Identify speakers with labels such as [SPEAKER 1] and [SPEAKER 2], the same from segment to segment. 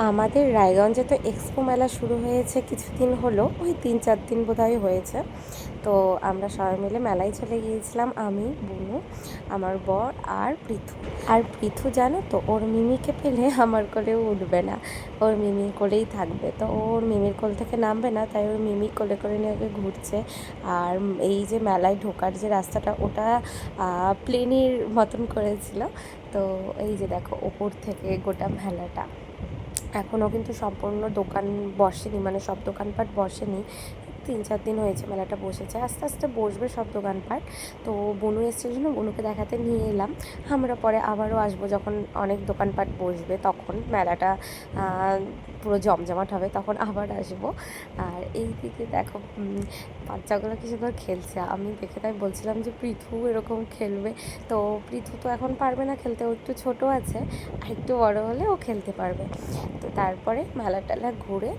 [SPEAKER 1] আমাদের রায়গঞ্জে তো এক্সপো মেলা শুরু হয়েছে কিছুদিন হলো, ওই 3-4 দিন বোধহয় হয়েছে। তো আমরা সবাই মিলে মেলায় চলে গিয়েছিলাম, আমি, বুনু, আমার বর আর পৃথু। আর পৃথু জানো তো, ওর মিমিকে পেলে আমার কোলেও উঠবে না, ওর মিমির কোলেই থাকবে। তো ওর মিমির কোল থেকে নামবে না, তাই ওর মিমি কোলে করে নিয়ে ওকে ঘুরছে। আর এই যে মেলায় ঢোকার যে রাস্তাটা, ওটা প্লেনের মতন করেছিল। তো এই যে দেখো, ওপর থেকে গোটা মেলাটা এখনও কিন্তু সম্পূর্ণ দোকান বসেনি, মানে সব দোকানপাট বসেনি। 3-4 দিন হয়েছে মেলাটা বসেছে, আস্তে আস্তে বসবে সব দোকানপাট। তো বনু এসেছিল জন্য বনুকে দেখাতে নিয়ে এলাম। আমরা পরে আবারও আসবো, যখন অনেক দোকানপাট বসবে তখন মেলাটা পুরো জমজমাট হবে, তখন আবার আসবো। আর এই দিকে দেখো বাচ্চাগুলো কি সুন্দর খেলছে, আমি দেখে তাই বলছিলাম যে পৃথু এরকম খেলবে। তো পৃথু তো এখন পারবে না খেলতে, ও একটু ছোটো আছে, আর একটু বড়ো হলে ও খেলতে পারবে। তো তারপরে মেলা টেলা ঘুরে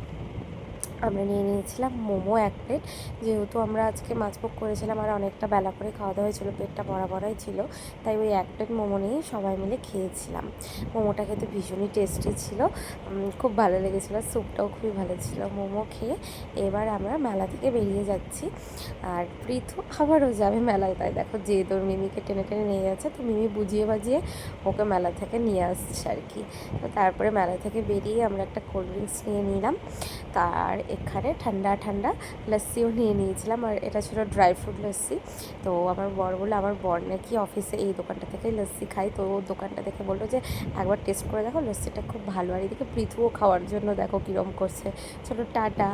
[SPEAKER 1] আমরা নিয়ে নিয়েছিলাম মোমো 1 প্লেট। যেহেতু আমরা আজকে মাছভোগ করেছিলাম আর অনেকটা বেলা করে খাওয়া দাওয়া হয়েছিলো, পেটটা ভরা ভরাই ছিল, তাই ওই 1 প্লেট মোমো নিয়েই সবাই মিলে খেয়েছিলাম। মোমোটা খেতে ভীষণই টেস্টি ছিল, খুব ভালো লেগেছিলো, স্যুপটাও খুবই ভালো ছিল। মোমো খেয়ে এবার আমরা মেলা থেকে বেরিয়ে যাচ্ছি। আর পৃথু আবারও যাবে মেলায়, তাই দেখো যে তোর মিমিকে টেনে টেনে নিয়ে যাচ্ছে, তো মিমি বুঝিয়ে বাজিয়ে ওকে মেলা থেকে নিয়ে আসছে আর কি। তো তারপরে মেলা থেকে বেরিয়ে আমরা একটা কোল্ড ড্রিঙ্কস নিয়ে নিলাম, তার এখানে ঠান্ডা ঠান্ডা লস্যিও নিয়ে নিয়েছিলাম, আর এটা ছিল ড্রাই ফ্রুট লস্যি। তো আমার বর বললো, আমার বর নাকি অফিসে এই দোকানটা থেকেই লস্যি খাই, তো দোকানটা দেখে বললো যে একবার টেস্ট করে দেখো, লস্যিটা খুব ভালো। আর এদিকে পৃথুও খাওয়ার জন্য দেখো কীরকম করছে। চলো টাটা।